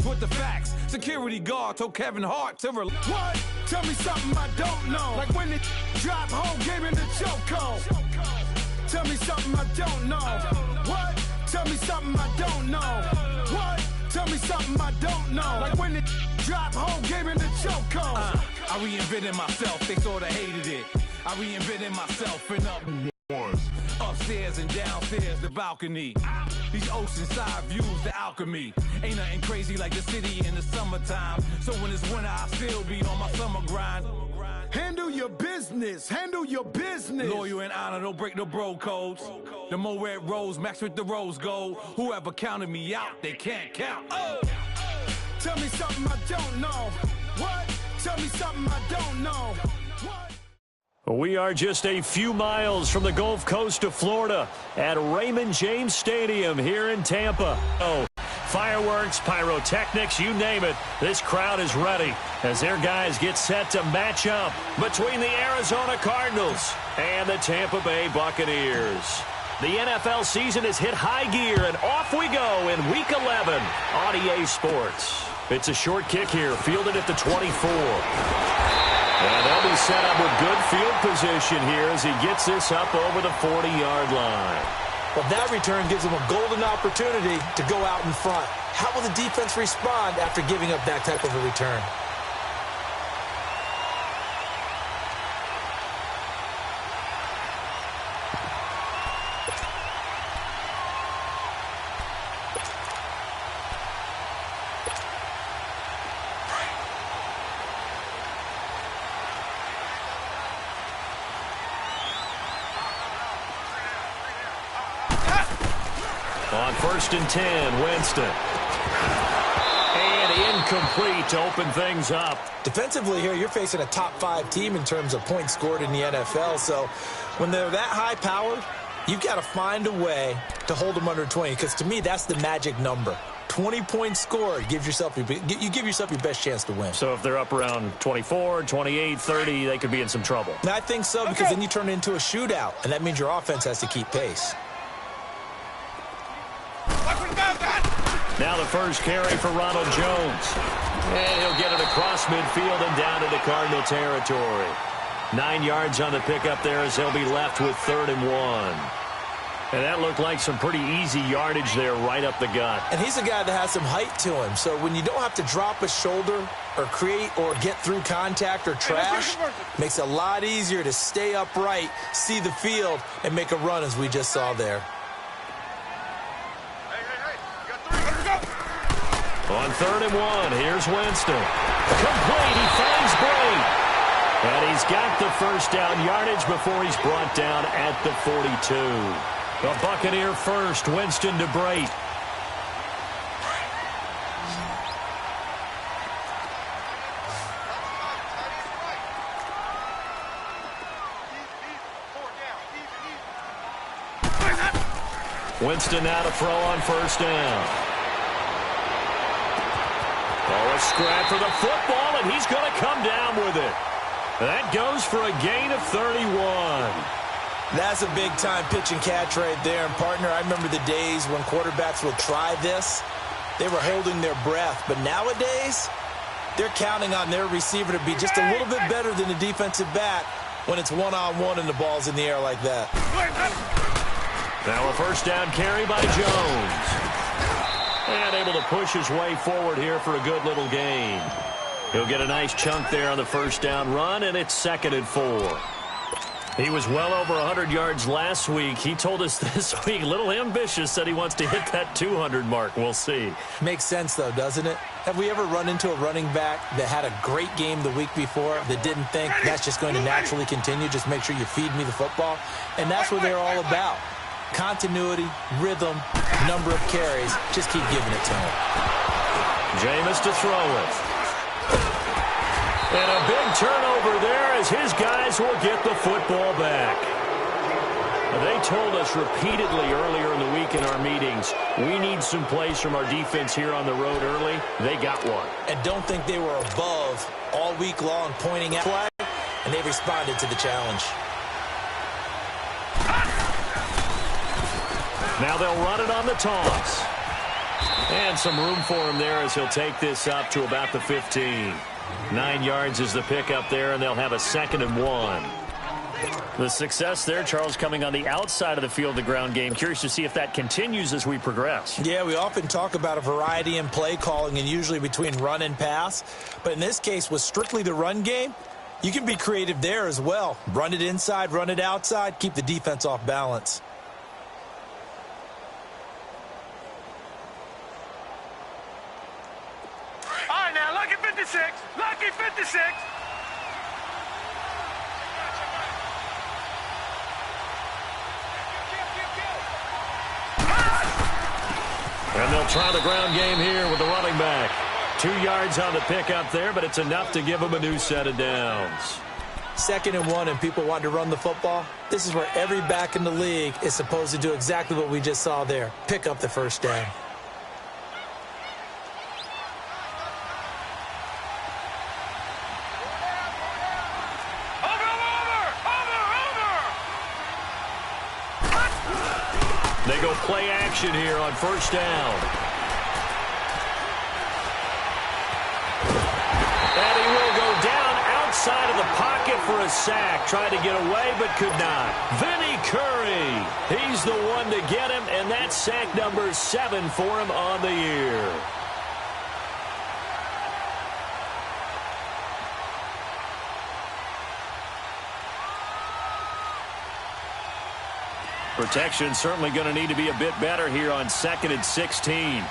with the facts. Security guard told Kevin Hart to relax. What? Tell me something I don't know. Like when it drop home, gave him the chokehold. Tell me something I don't know. What? Tell me something I don't know. What? Tell me something I don't know. Like when it drop home, gave him the chokehold. I reinvented myself, they sorta hated it. I reinvented myself and up. Upstairs and downstairs, the balcony. These oceanside views, the alchemy. Ain't nothing crazy like the city in the summertime. So when it's winter, I still be on my summer grind. Handle your business, handle your business. Loyal and honor, don't break the bro codes. The more red rose, max with the rose gold. Whoever counted me out, they can't count. Oh. Tell me something I don't know. What? Tell me something I don't know. We are just a few miles from the Gulf Coast of Florida at Raymond James Stadium here in Tampa. Oh, fireworks, pyrotechnics, you name it. This crowd is ready as their guys get set to match up between the Arizona Cardinals and the Tampa Bay Buccaneers. The NFL season has hit high gear, and off we go in Week 11 on EA Sports. It's a short kick here, fielded at the 24. And they'll be set up with good field position here as he gets this up over the 40-yard line. Well, that return gives them a golden opportunity to go out in front. How will the defense respond after giving up that type of a return? On 1st and 10, Winston. And incomplete to open things up. Defensively here, you're facing a top-5 team in terms of points scored in the NFL. So when they're that high-powered, you've got to find a way to hold them under 20. Because to me, that's the magic number. 20 points scored, you give yourself your best chance to win. So if they're up around 24, 28, 30, they could be in some trouble. And I think so, because then you turn it into a shootout, and that means your offense has to keep pace. Now the first carry for Ronald Jones. And he'll get it across midfield and down into Cardinal territory. 9 yards on the pickup there as they'll be left with 3rd and 1. And that looked like some pretty easy yardage there right up the gut. And he's a guy that has some height to him. So when you don't have to drop a shoulder or create or get through contact or trash, makes it a lot easier to stay upright, see the field, and make a run as we just saw there. On 3rd and 1, here's Winston. Complete, he finds Bray. And he's got the first down yardage before he's brought down at the 42. The Buccaneer first, Winston to Bray. Winston now to throw on 1st down. Oh, a scrap for the football, and he's going to come down with it. That goes for a gain of 31. That's a big-time pitch and catch right there. And, partner, I remember the days when quarterbacks would try this. They were holding their breath. But nowadays, they're counting on their receiver to be just a little bit better than the defensive back when it's one-on-one and the ball's in the air like that. Now a 1st down carry by Jones. And able to push his way forward here for a good little gain. He'll get a nice chunk there on the 1st down run, and it's 2nd and 4. He was well over 100 yards last week. He told us this week, a little ambitious, said he wants to hit that 200 mark. We'll see. Makes sense, though, doesn't it? Have we ever run into a running back that had a great game the week before that didn't think that's just going to naturally continue? Just make sure you feed me the football. And that's what they're all about. Continuity, rhythm, number of carries. Just keep giving it to him. Jameis to throw it. And a big turnover there as his guys will get the football back. They told us repeatedly earlier in the week in our meetings, we need some plays from our defense here on the road early. They got one. And don't think they were above all week long pointing at play, and they responded to the challenge. Now they'll run it on the toss. And some room for him there as he'll take this up to about the 15. 9 yards is the pickup there, and they'll have a 2nd and 1. The success there, Charles, coming on the outside of the field, the ground game. Curious to see if that continues as we progress. Yeah, we often talk about a variety in play calling and usually between run and pass. But in this case, with strictly the run game, you can be creative there as well. Run it inside, run it outside, keep the defense off balance. All right, now, lucky 56. Lucky 56. And they'll try the ground game here with the running back. 2 yards on the pickup there, but it's enough to give them a new set of downs. 2nd and 1 and people want to run the football. This is where every back in the league is supposed to do exactly what we just saw there. Pick up the first down. They go play action here on first down. And he will go down outside of the pocket for a sack. Tried to get away, but could not. Vinny Curry. He's the one to get him, and that's sack number 7 for him on the year. Protection certainly going to need to be a bit better here on 2nd and 16.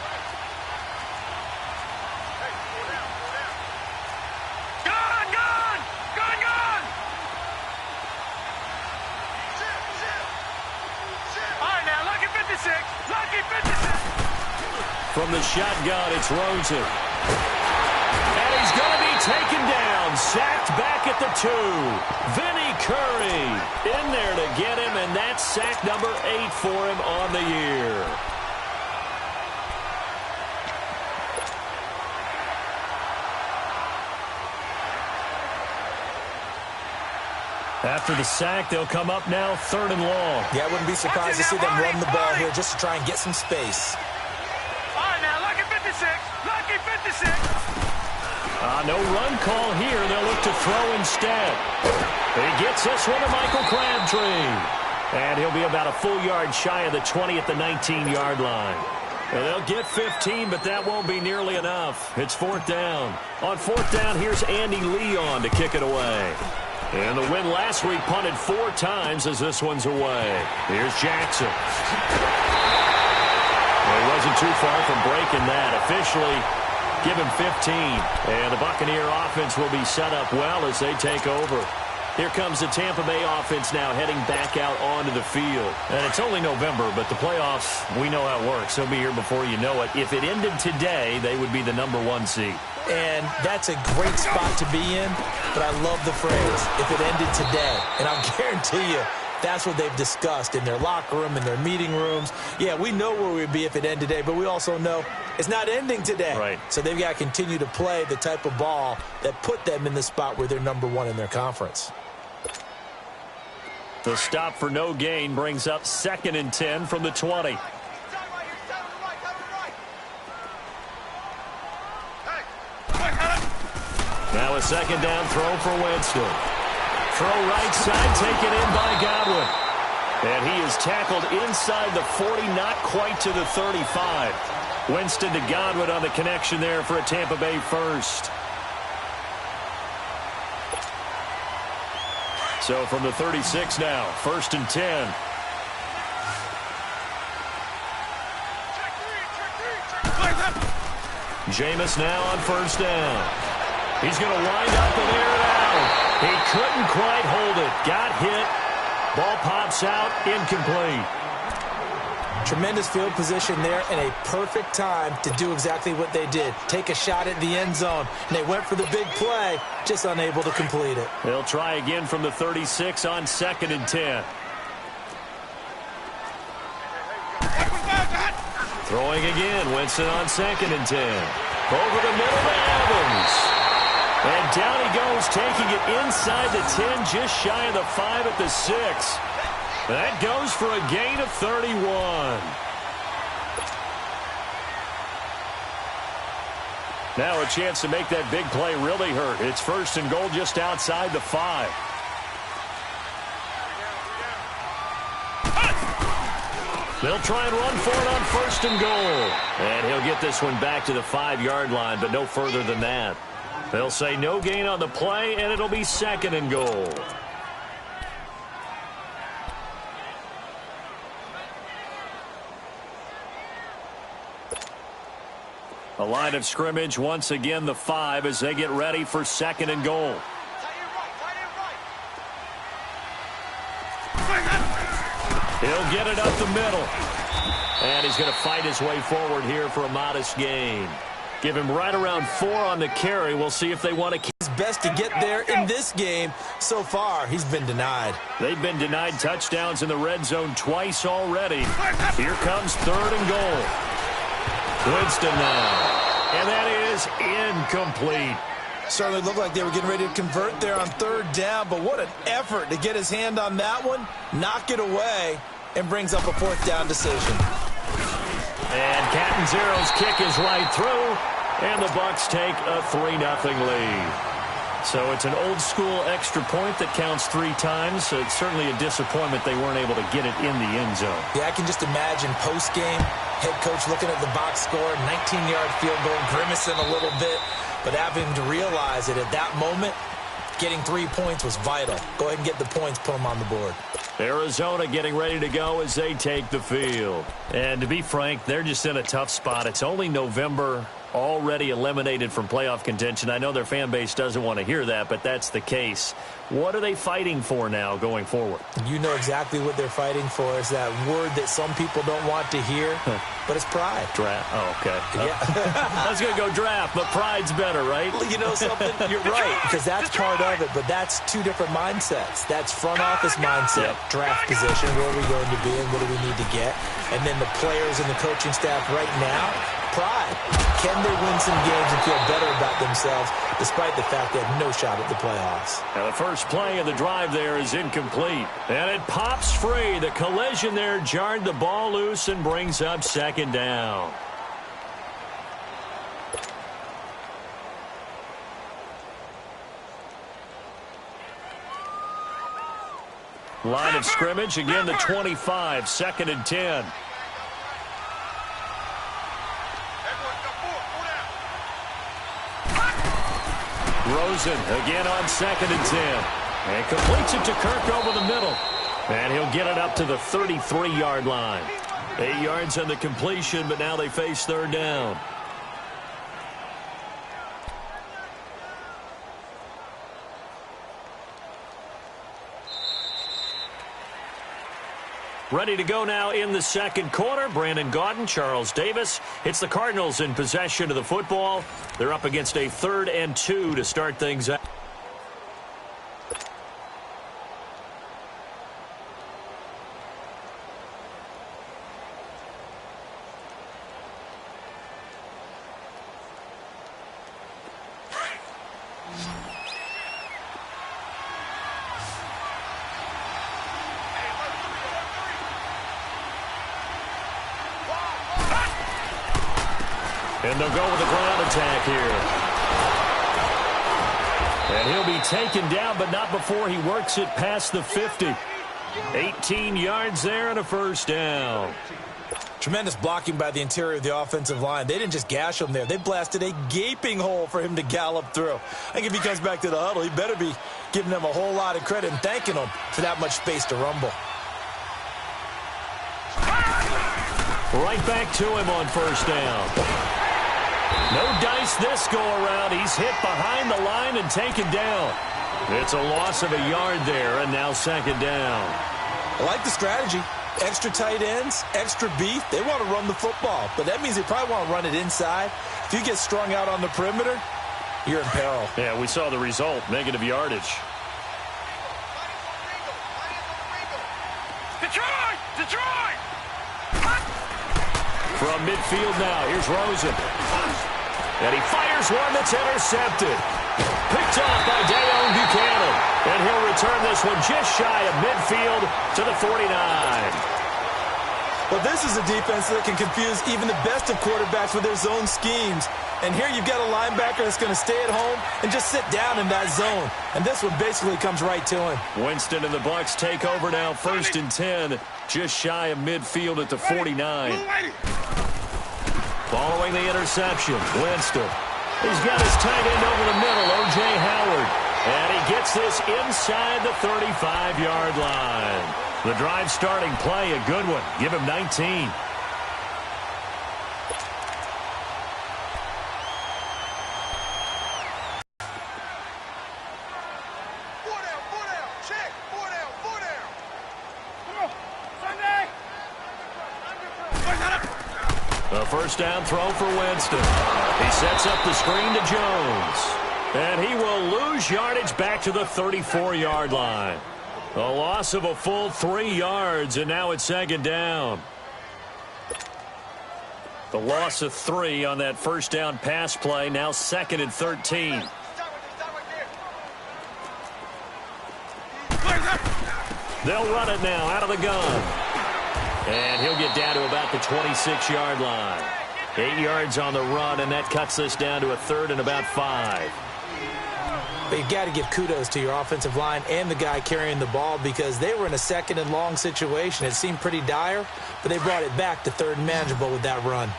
From the shotgun, it's Rosen. And he's going to be taken down, sacked back at the 2. Vinny Curry in there to get him, and that's sack number 8 for him on the year. After the sack, they'll come up now 3rd and long. Yeah, I wouldn't be surprised to see them run the ball here just to try and get some space. No run call here. They'll look to throw instead. He gets this one to Michael Crabtree. And he'll be about a full yard shy of the 20 at the 19-yard line. And they'll get 15, but that won't be nearly enough. It's 4th down. On 4th down, here's Andy Leon to kick it away. And the win last week punted 4 times as this one's away. Here's Jackson. Well, he wasn't too far from breaking that. Officially, give him 15. And the Buccaneer offense will be set up well as they take over. Here comes the Tampa Bay offense now heading back out onto the field. And it's only November, but the playoffs, we know how it works. They'll be here before you know it. If it ended today, they would be the number 1 seed. And that's a great spot to be in, but I love the phrase, if it ended today. And I'll guarantee you, that's what they've discussed in their locker room, in their meeting rooms. Yeah, we know where we'd be if it ended today, but we also know it's not ending today. Right. So they've got to continue to play the type of ball that put them in the spot where they're number 1 in their conference. The stop for no gain brings up 2nd and 10 from the 20. Now a 2nd down throw for Winston. Throw right side, taken in by Godwin. And he is tackled inside the 40, not quite to the 35. Winston to Godwin on the connection there for a Tampa Bay first. So from the 36 now, 1st and 10. Jameis now on 1st down. He's going to wind up and air it out. He couldn't quite hold it. Got hit. Ball pops out. Incomplete. Tremendous field position there and a perfect time to do exactly what they did. Take a shot at the end zone. And they went for the big play, just unable to complete it. They'll try again from the 36 on 2nd and 10. Throwing again. Winston on 2nd and 10. Over the middle to Evans. And down he goes, taking it inside the 10, just shy of the 5 at the 6. That goes for a gain of 31. Now a chance to make that big play really hurt. It's first and goal just outside the 5. They'll try and run for it on first and goal. And he'll get this one back to the 5-yard line, but no further than that. They'll say no gain on the play, and it'll be second and goal. A line of scrimmage, once again the 5 as they get ready for second and goal. He'll get it up the middle. And he's going to fight his way forward here for a modest gain. Give him right around 4 on the carry. We'll see if they want to keep his best to get there in this game. So far, he's been denied. They've been denied touchdowns in the red zone twice already. Here comes third and goal. Winston now. And that is incomplete. Certainly looked like they were getting ready to convert there on third down, but what an effort to get his hand on that one, knock it away, and brings up a fourth down decision. And Catanzaro's kick is right through, and the Bucs take a 3-0 lead. So it's an old-school extra point that counts 3 times. So it's certainly a disappointment they weren't able to get it in the end zone. Yeah, I can just imagine post-game, head coach looking at the box score, 19-yard field goal, grimacing a little bit, but having to realize that at that moment, getting 3 points was vital. Go ahead and get the points, put them on the board. Arizona getting ready to go as they take the field. And to be frank, they're just in a tough spot. It's only November, already eliminated from playoff contention. I know their fan base doesn't want to hear that, but that's the case. What are they fighting for now going forward? You know exactly what they're fighting for. Is that word that some people don't want to hear, but it's pride. Draft. Oh, okay. Yeah. I was going to go draft, but pride's better, right? You know something? You're right, because that's part of it, but that's 2 different mindsets. That's front office mindset, draft position, where are we going to be and what do we need to get? And then the players and the coaching staff right now, pride. Can they win some games and feel better about themselves despite the fact they have no shot at the playoffs? Now the first play of the drive there is incomplete. And it pops free. The collision there jarred the ball loose and brings up second down. Line of scrimmage, again the 25, second and 10. Rosen again on second and 10. And completes it to Kirk over the middle. And he'll get it up to the 33-yard line. 8 yards on the completion, but now they face third down. Ready to go now in the second quarter. Brandon Gaudin, Charles Davis. It's the Cardinals in possession of the football. They're up against a 3rd and 2 to start things out. And they'll go with a ground attack here. And he'll be taken down, but not before he works it past the 50. 18 yards there and a first down. Tremendous blocking by the interior of the offensive line. They didn't just gash him there. They blasted a gaping hole for him to gallop through. I think if he comes back to the huddle, he better be giving them a whole lot of credit and thanking them for that much space to rumble. Right back to him on first down. No dice this go-around. He's hit behind the line and taken down. It's a loss of a yard there, and now second down. I like the strategy. Extra tight ends, extra beef. They want to run the football, but that means they probably want to run it inside. If you get strung out on the perimeter, you're in peril. Yeah, we saw the result, negative yardage. Detroit! Detroit! From midfield now, here's Rosen. And he fires one that's intercepted. Picked off by Dayon Buchanan. And he'll return this one just shy of midfield to the 49. Well, this is a defense that can confuse even the best of quarterbacks with their zone schemes. And here you've got a linebacker that's going to stay at home and just sit down in that zone. And this one basically comes right to him. Winston and the Bucs take over now, 1st and 10, just shy of midfield at the 49. Following the interception, Winston. He's got his tight end over the middle, O.J. Howard. And he gets this inside the 35-yard line. The drive starting play, a good one. Give him 19. A first down throw for Winston. He sets up the screen to Jones. And he will lose yardage back to the 34-yard line. A loss of a full 3 yards, and now it's 2nd down. The loss of 3 on that first down pass play, now 2nd and 13. They'll run it now out of the gun. And he'll get down to about the 26-yard line. 8 yards on the run, and that cuts this down to a 3rd and about 5. But you've got to give kudos to your offensive line and the guy carrying the ball because they were in a 2nd and long situation. It seemed pretty dire, but they brought it back to 3rd and manageable with that run.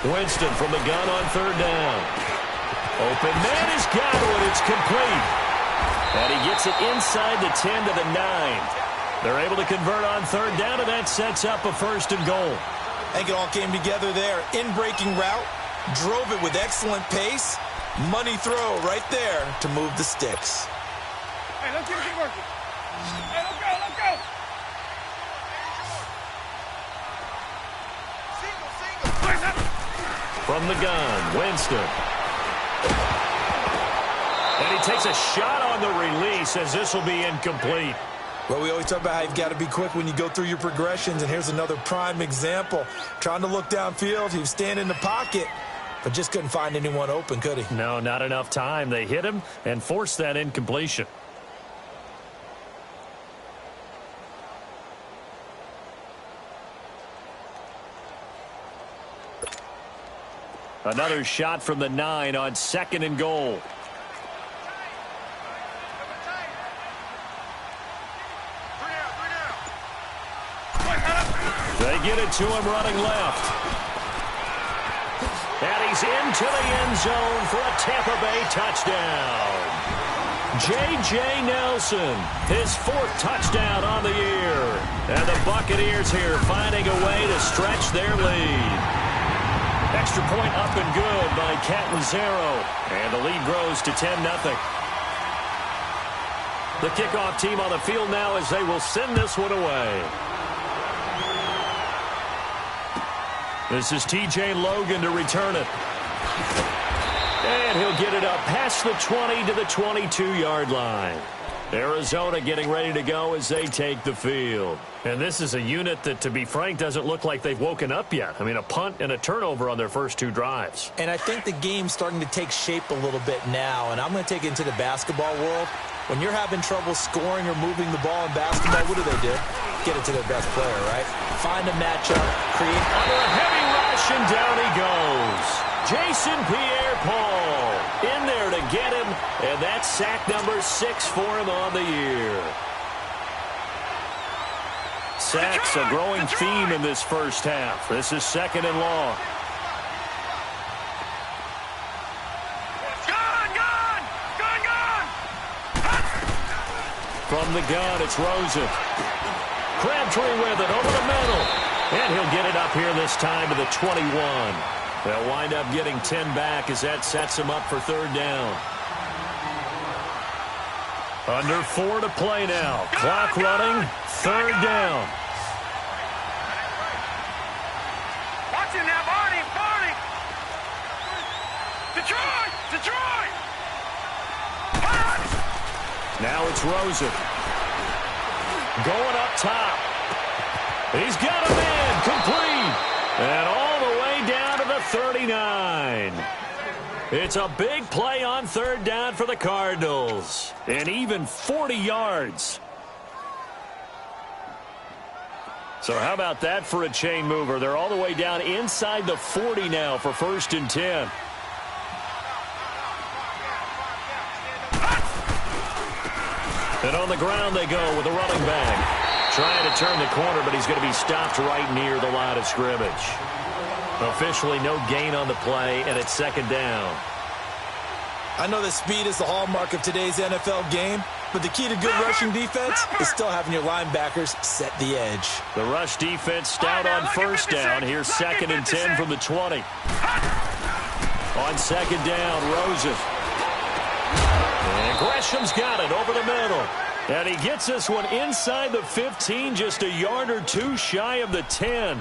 Winston from the gun on 3rd down. Open man has got it. It's complete. And he gets it inside the 10 to the 9. They're able to convert on 3rd down, and that sets up a 1st and goal. I think it all came together there. In-breaking route, drove it with excellent pace. Money throw right there to move the sticks. Hey, let's keep working. Hey, let's go, let's go. From the gun, Winston. And he takes a shot on the release as this will be incomplete. Well, we always talk about how you've got to be quick when you go through your progressions, and here's another prime example. Trying to look downfield, he was standing in the pocket, but just couldn't find anyone open, could he? No, not enough time. They hit him and forced that incompletion. Another shot from the 9 on 2nd and goal. They get it to him running left. And he's into the end zone for a Tampa Bay touchdown. J.J. Nelson, his 4th touchdown on the year. And the Buccaneers here finding a way to stretch their lead. Extra point up and good by Catanzaro. And the lead grows to 10-0. The kickoff team on the field now as they will send this one away. This is T.J. Logan to return it. And he'll get it up past the 20 to the 22-yard line. Arizona getting ready to go as they take the field. And this is a unit that, to be frank, doesn't look like they've woken up yet. I mean, a punt and a turnover on their first 2 drives. And I think the game's starting to take shape a little bit now. And I'm going to take it into the basketball world. When you're having trouble scoring or moving the ball in basketball, what do? Get it to their best player, right? Find a matchup, create under a heavy rush, and down he goes. Jason Pierre-Paul in there to get him, and that's sack number 6 for him on the year. Sacks a growing theme in this first half. This is 2nd and long. From the gun, it's Rosen. Crabtree with it over the middle. And he'll get it up here this time to the 21. They'll wind up getting 10 back as that sets him up for 3rd down. Under 4 to play now. Clock running. 3rd down. Watching that body, Barney. Detroit, Detroit. Now it's Rosen. Going up top. He's got a man complete. And all the way down to the 39. It's a big play on third down for the Cardinals. And even 40 yards. So how about that for a chain mover? They're all the way down inside the 40 now for 1st and 10. And on the ground they go with a running back. Trying to turn the corner, but he's going to be stopped right near the line of scrimmage. Officially no gain on the play, and it's 2nd down. I know that speed is the hallmark of today's NFL game, but the key to good rushing defense is still having your linebackers set the edge. The rush defense stout on 1st down. Here's 2nd and 10 from the 20. On 2nd down, Rosen. And Gresham's got it over the middle. And he gets this one inside the 15, just a yard or two shy of the 10.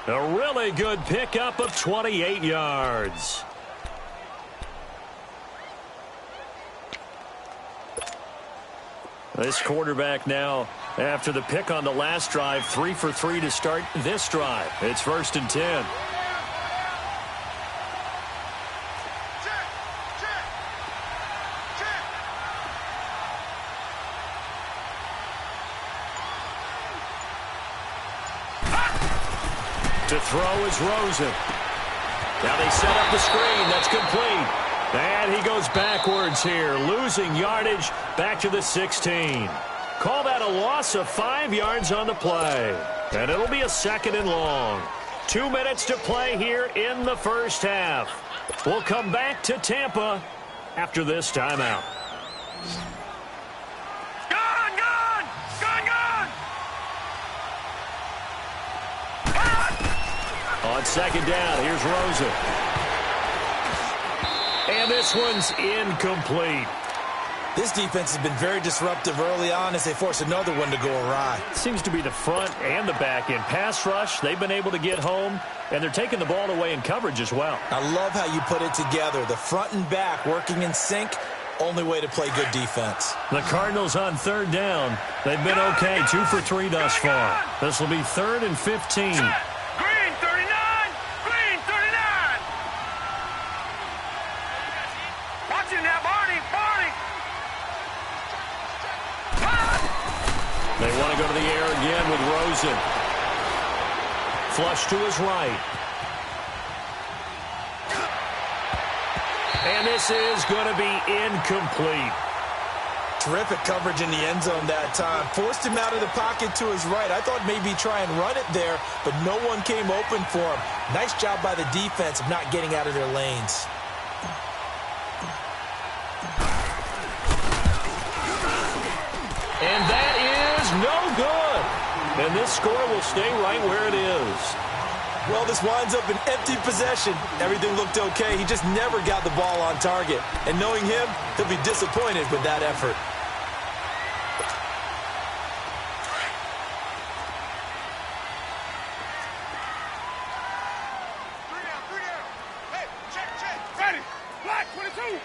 A really good pickup of 28 yards. This quarterback now, after the pick on the last drive, 3 for 3 to start this drive. It's 1st and 10. To throw is Rosen. Now they set up the screen. That's complete. And he goes backwards here, losing yardage back to the 16. Call that a loss of 5 yards on the play. And it'll be a 2nd and long. 2 minutes to play here in the first half. We'll come back to Tampa after this timeout. On 2nd down, here's Rosen. And this one's incomplete. This defense has been very disruptive early on as they force another one to go awry. Seems to be the front and the back end. Pass rush, they've been able to get home, and they're taking the ball away in coverage as well. I love how you put it together. The front and back working in sync, only way to play good defense. The Cardinals on 3rd down. They've been okay, 2 for 3 thus far. This will be 3rd and 15. They want to go to the air again with Rosen. Flush to his right. And this is going to be incomplete. Terrific coverage in the end zone that time. Forced him out of the pocket to his right. I thought maybe try and run it there, but no one came open for him. Nice job by the defense of not getting out of their lanes. And that is no good. And this score will stay right where it is. Well, this winds up an empty possession. Everything looked okay. He just never got the ball on target. And knowing him, he'll be disappointed with that effort. Hey, check. Ready. Black, 22.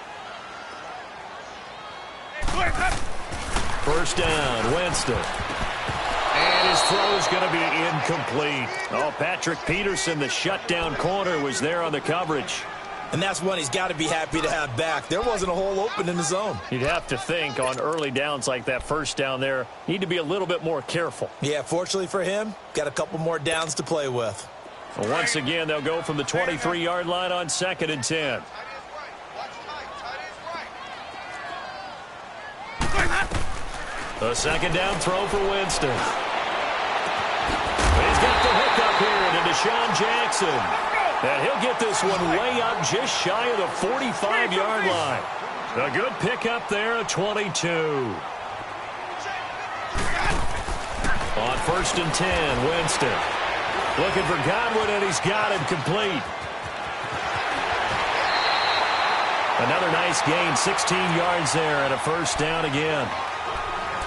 1st down, Winston. And his throw is going to be incomplete. Oh, Patrick Peterson, the shutdown corner, was there on the coverage. And that's one he's got to be happy to have back. There wasn't a hole open in the zone. You'd have to think on early downs like that 1st down there, need to be a little bit more careful. Yeah, fortunately for him, got a couple more downs to play with. Well, once again, they'll go from the 23-yard line on 2nd and 10. A 2nd down throw for Winston. He's got the hookup here to Deshaun Jackson. And he'll get this one way up just shy of the 45-yard line. A good pickup there at 22. On 1st and 10, Winston. Looking for Godwin, and he's got it complete. Another nice gain, 16 yards there, and a 1st down again.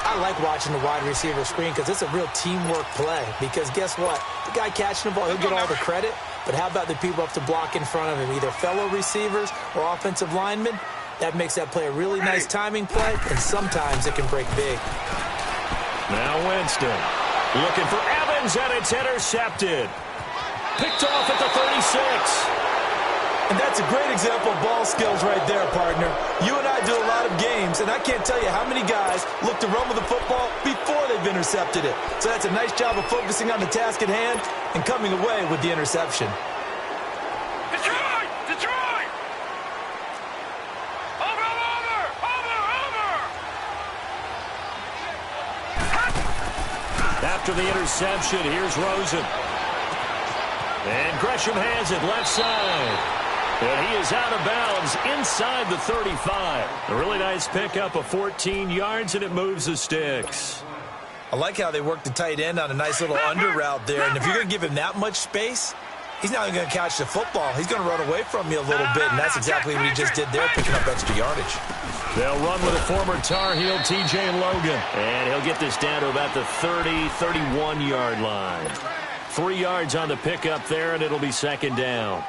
I like watching the wide receiver screen because it's a real teamwork play. Because guess what? The guy catching the ball, he'll get all the credit. But how about the people up to block in front of him, either fellow receivers or offensive linemen? That makes that play a really nice timing play, and sometimes it can break big. Now Winston looking for Evans, and it's intercepted. Picked off at the 36. And that's a great example of ball skills right there, partner. You and I do a lot of games, and I can't tell you how many guys look to run with the football before they've intercepted it. So that's a nice job of focusing on the task at hand and coming away with the interception. Detroit! Detroit! Over! After the interception, here's Rosen. And Gresham has it left side. And he is out of bounds inside the 35. A really nice pickup of 14 yards, and it moves the sticks. I like how they work the tight end on a nice little under route there. And if you're going to give him that much space, he's not even going to catch the football. He's going to run away from you a little bit, and that's exactly what he just did there, picking up extra yardage. They'll run with a former Tar Heel, T.J. Logan. And he'll get this down to about the 30, 31-yard line. 3 yards on the pickup there, and it'll be second down.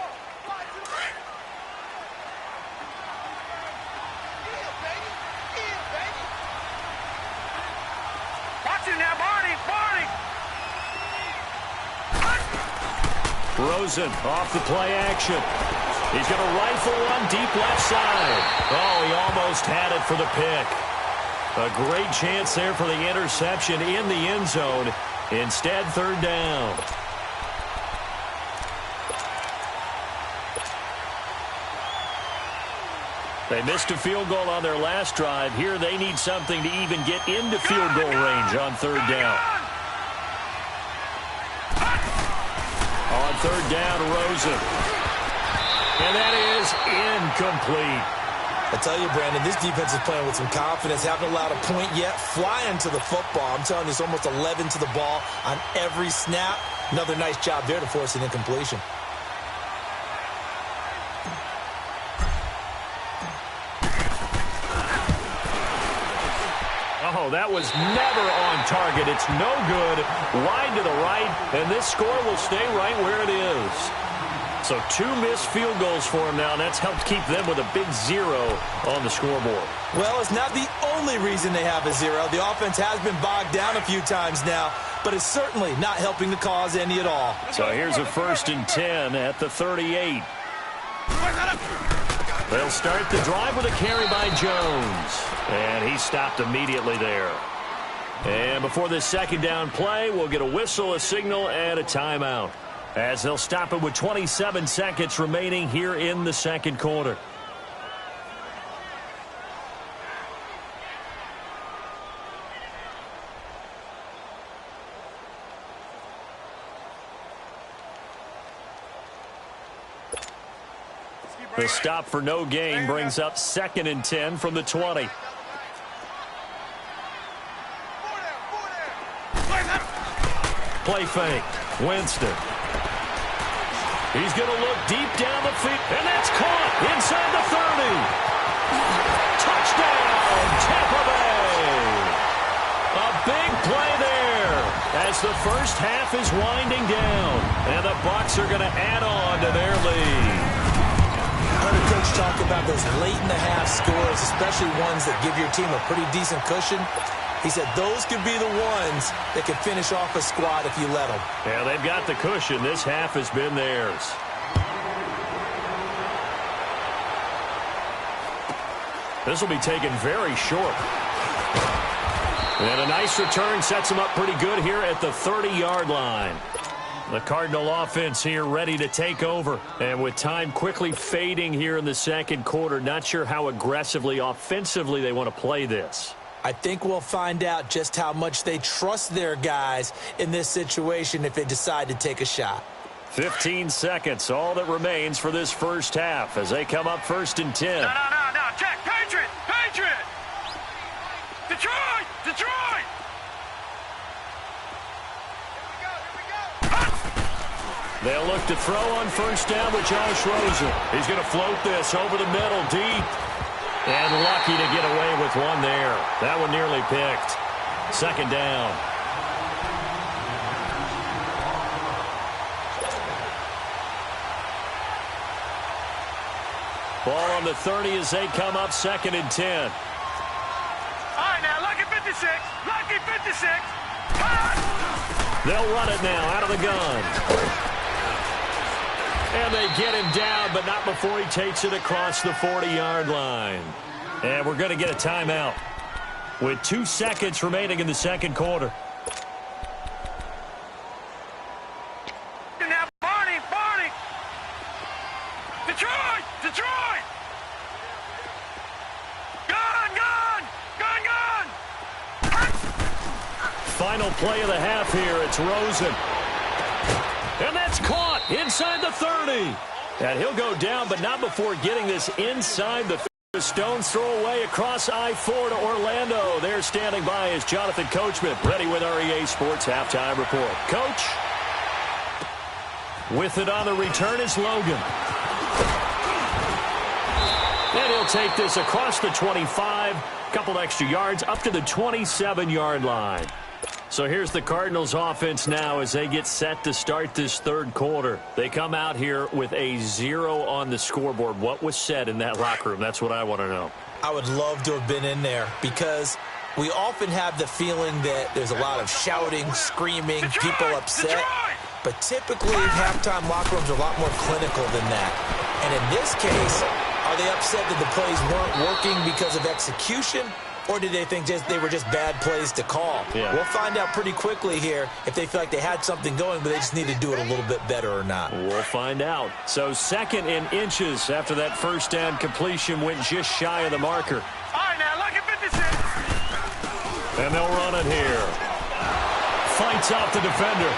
Rosen off the play action. He's going to rifle one deep left side. Oh, he almost had it for the pick. A great chance there for the interception in the end zone. Instead, third down. They missed a field goal on their last drive. Here they need something to even get into field goal range on third down. On third down, Rosen. And that is incomplete. I tell you, Brandon, this defense is playing with some confidence. Haven't allowed a point yet. Flying to the football. I'm telling you, it's almost 11 to the ball on every snap. Another nice job there to force an incompletion. Oh, that was never on target. It's no good. Wide to the right, and this score will stay right where it is. So 2 missed field goals for him now, and that's helped keep them with a big 0 on the scoreboard. Well, it's not the only reason they have a 0. The offense has been bogged down a few times now, but it's certainly not helping the cause any at all. So here's a 1st and 10 at the 38. They'll start the drive with a carry by Jones. And he stopped immediately there. And before this second down play, we'll get a whistle, a signal, and a timeout, as they'll stop it with 27 seconds remaining here in the second quarter. The stop for no gain brings up 2nd and 10 from the 20. Play fake. Winston. He's going to look deep down the field, and that's caught inside the 30. Touchdown, Tampa Bay. A big play there as the first half is winding down, and the Bucs are going to add on to their lead. I heard a coach talk about those late-in-the-half scores, especially ones that give your team a pretty decent cushion. He said those could be the ones that could finish off a squad if you let them. Yeah, they've got the cushion. This half has been theirs. This will be taken very short. And a nice return sets them up pretty good here at the 30-yard line. The Cardinal offense here ready to take over. And with time quickly fading here in the second quarter, not sure how aggressively, offensively they want to play this. I think we'll find out just how much they trust their guys in this situation if they decide to take a shot. 15 seconds, all that remains for this first half as they come up 1st and 10. No. Check. Patriot. Detroit. They'll look to throw on 1st down with Josh Rosen. He's going to float this over the middle deep. And lucky to get away with one there. That one nearly picked. 2nd down. Ball on the 30 as they come up 2nd and 10. All right, now, lucky 56. They'll run it now out of the gun. And they get him down, but not before he takes it across the 40-yard line. And we're going to get a timeout with 2 seconds remaining in the second quarter. Now, Barney! Detroit! Gone! Final play of the half here. It's Rosen. And that's caught inside the 30. And he'll go down, but not before getting this inside the stone's throw away across I-4 to Orlando. There standing by is Jonathan Coachman, ready with REA Sports Halftime Report. Coach, with it on the return is Logan. And he'll take this across the 25, couple extra yards, up to the 27-yard line. So here's the Cardinals offense now as they get set to start this third quarter. They come out here with a 0 on the scoreboard. What was said in that locker room? That's what I want to know. I would love to have been in there because we often have the feeling that there's a lot of shouting, screaming, people upset. But typically, halftime locker rooms are a lot more clinical than that. And in this case, are they upset that the plays weren't working because of execution? Or did they think they were just bad plays to call? Yeah. We'll find out pretty quickly here if they feel like they had something going, but they just need to do it a little bit better or not. We'll find out. So 2nd in inches after that first down completion went just shy of the marker. All right, now, look at 56. And they'll run it here. Fights out the defender.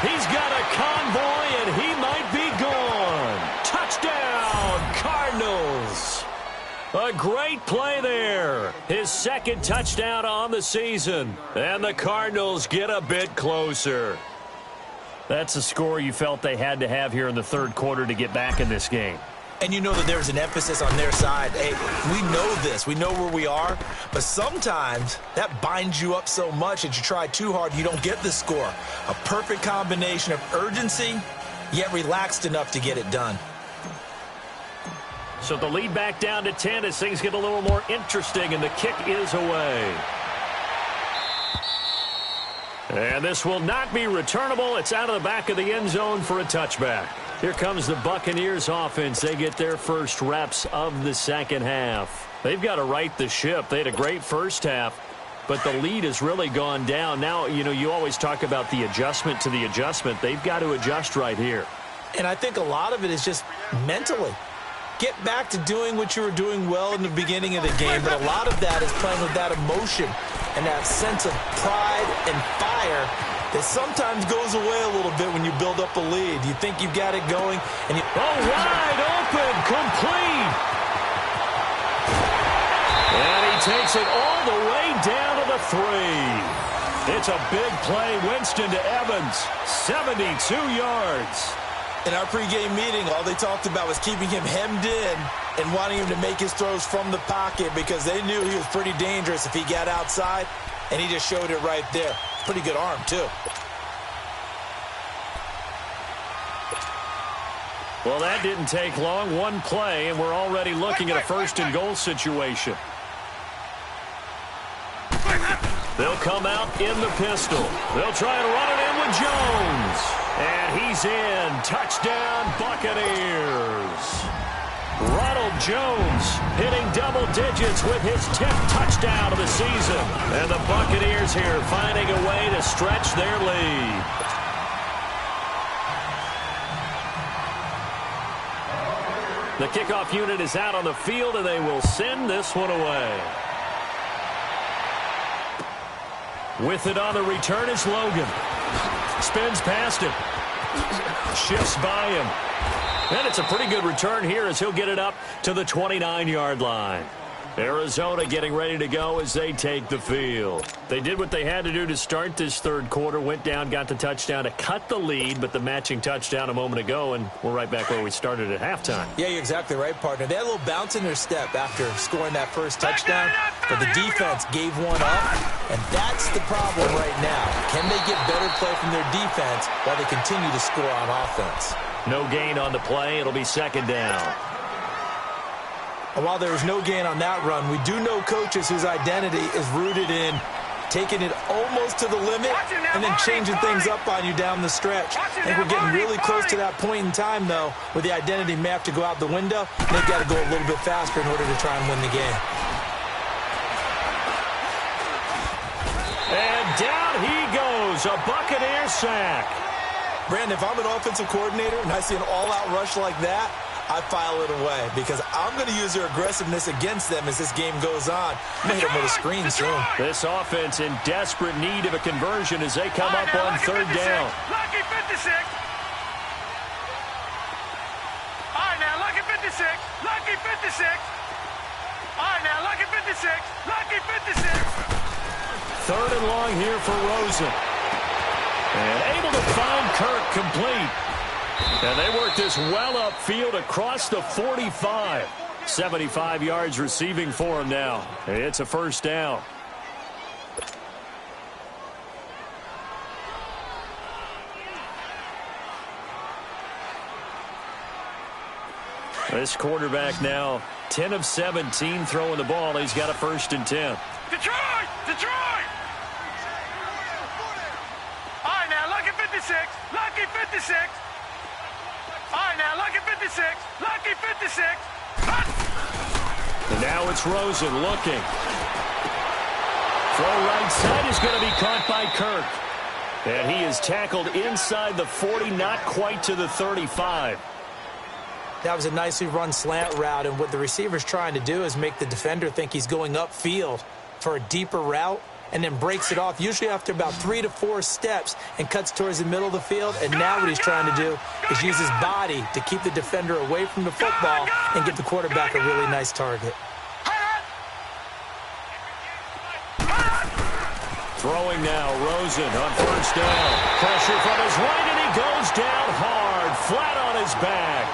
He's got a convoy, and he might be gone. Touchdown, Cardinals. A great play there. His 2nd touchdown on the season. And the Cardinals get a bit closer. That's a score you felt they had to have here in the third quarter to get back in this game. And you know that there's an emphasis on their side. Hey, we know this. We know where we are. But sometimes that binds you up so much that you try too hard, you don't get the score. A perfect combination of urgency, yet relaxed enough to get it done. So the lead back down to 10 as things get a little more interesting, and the kick is away. And this will not be returnable. It's out of the back of the end zone for a touchback. Here comes the Buccaneers offense. They get their first reps of the second half. They've got to right the ship. They had a great first half, but the lead has really gone down. Now, you always talk about the adjustment to the adjustment. They've got to adjust right here. And I think a lot of it is just mentally. Get back to doing what you were doing well in the beginning of the game, but a lot of that is playing with that emotion and that sense of pride and fire that sometimes goes away a little bit when you build up a lead. You think you've got it going, and you... Oh, wide open, complete. And he takes it all the way down to the 3. It's a big play. Winston to Evans, 72 yards. In our pregame meeting, all they talked about was keeping him hemmed in and wanting him to make his throws from the pocket because they knew he was pretty dangerous if he got outside, and he just showed it right there. Pretty good arm, too. Well, that didn't take long. One play, and we're already looking at a first-and-goal situation. They'll come out in the pistol. They'll try and run it in with Jones. And he's in. Touchdown, Buccaneers. Ronald Jones hitting double digits with his 10th touchdown of the season. And the Buccaneers here finding a way to stretch their lead. The kickoff unit is out on the field, and they will send this one away. With it on the return is Logan. Spins past him. Shifts by him. And it's a pretty good return here as he'll get it up to the 29-yard line. Arizona getting ready to go as they take the field. They did what they had to do to start this third quarter. Went down, got the touchdown to cut the lead, but the matching touchdown a moment ago, and we're right back where we started at halftime. Yeah, you're exactly right, partner. They had a little bounce in their step after scoring that first touchdown, but the defense gave one up, and that's the problem right now. Can they get better play from their defense while they continue to score on offense? No gain on the play. It'll be second down. And while there was no gain on that run, we do know coaches whose identity is rooted in taking it almost to the limit and then changing things up on you down the stretch. I think we're getting really close to that point in time, though, where the identity may have to go out the window. They've got to go a little bit faster in order to try and win the game. And down he goes, a Buccaneer sack. Brandon, if I'm an offensive coordinator and I see an all-out rush like that, I file it away because I'm going to use their aggressiveness against them as this game goes on. I'm going to hit them with a screen soon. This offense in desperate need of a conversion as they come up on third down. Lucky 56. All right, now, lucky 56. Lucky 56. All right, now, lucky 56. Lucky 56. Third and long here for Rosen. And able to find Kirk complete. And they work this well upfield across the 45. 75 yards receiving for him now. It's a first down. This quarterback now 10 of 17 throwing the ball. He's got a 1st and 10. Detroit! Detroit! All right, now, lucky 56. Lucky 56. All right, now, lucky 56. Lucky 56. And now it's Rosen looking. Throw right side is going to be caught by Kirk. And he is tackled inside the 40, not quite to the 35. That was a nicely run slant route, and what the receiver's trying to do is make the defender think he's going upfield for a deeper route, and then breaks it off, usually after about 3 to 4 steps, and cuts towards the middle of the field. And now what he's trying to do is use his body to keep the defender away from the football and give the quarterback a really nice target. Throwing now, Rosen on first down. Pressure from his right, and he goes down hard, flat on his back.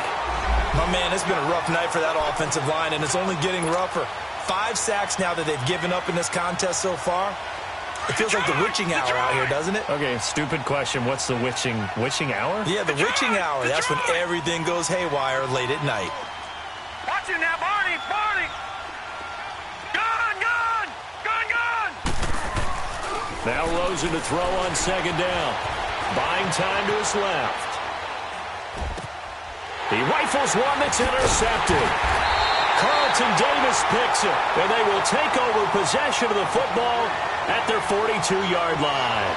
My man, it's been a rough night for that offensive line, and it's only getting rougher. 5 sacks now that they've given up in this contest so far. It feels like the witching hour out here, doesn't it? Okay, stupid question. What's the witching hour? Yeah, the witching hour. That's when everything goes haywire late at night. Watch it now, Barney! Barney! Gun! Gun! Gun! Gun! Now Rosen to throw on second down. Buying time to his left. He rifles one that's intercepted. Carlton Davis picks it, and they will take over possession of the football at their 42-yard line.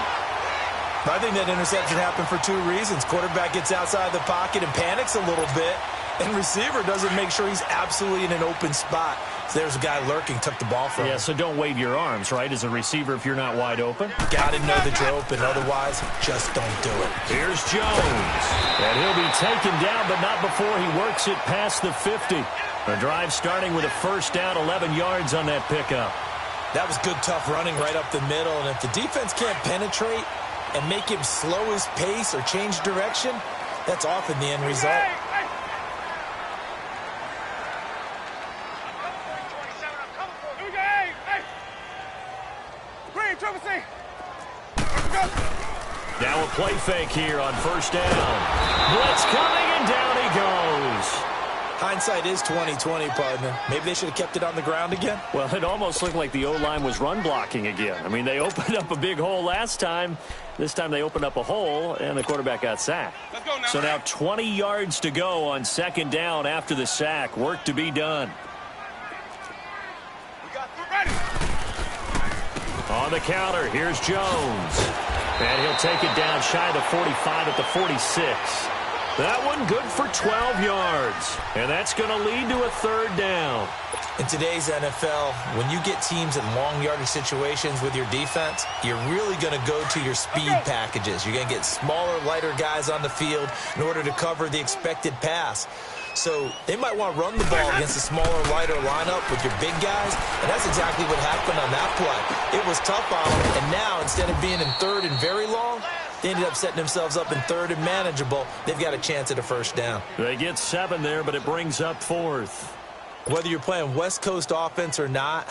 I think that interception happened for 2 reasons. Quarterback gets outside the pocket and panics a little bit, and receiver doesn't make sure he's absolutely in an open spot. So there's a guy lurking, took the ball from him. Yeah, so don't wave your arms, right, as a receiver if you're not wide open. Got to know that you're open, otherwise just don't do it. Here's Jones, and he'll be taken down, but not before he works it past the 50. The drive starting with a first down, 11 yards on that pickup. That was good, tough running right up the middle, and if the defense can't penetrate and make him slow his pace or change direction, that's often the end result. Now a play fake here on first down. Blitz coming, and down he goes. Hindsight is 20/20, partner. Maybe they should have kept it on the ground again. Well, it almost looked like the O-line was run blocking again. I mean, they opened up a big hole last time. This time they opened up a hole, and the quarterback got sacked. Let's go now. So now 20 yards to go on second down after the sack. Work to be done. Ready. On the counter, here's Jones. And he'll take it down shy of the 45 at the 46. That one good for 12 yards. And that's going to lead to a third down. In today's NFL, when you get teams in long yardage situations with your defense, you're really going to go to your speed packages. You're going to get smaller, lighter guys on the field in order to cover the expected pass. So they might want to run the ball against a smaller, lighter lineup with your big guys, and that's exactly what happened on that play. It was tough on them, and now instead of being in third and very long, they ended up setting themselves up in third and manageable. They've got a chance at a first down. They get 7 there, but it brings up 4th. Whether you're playing West Coast offense or not,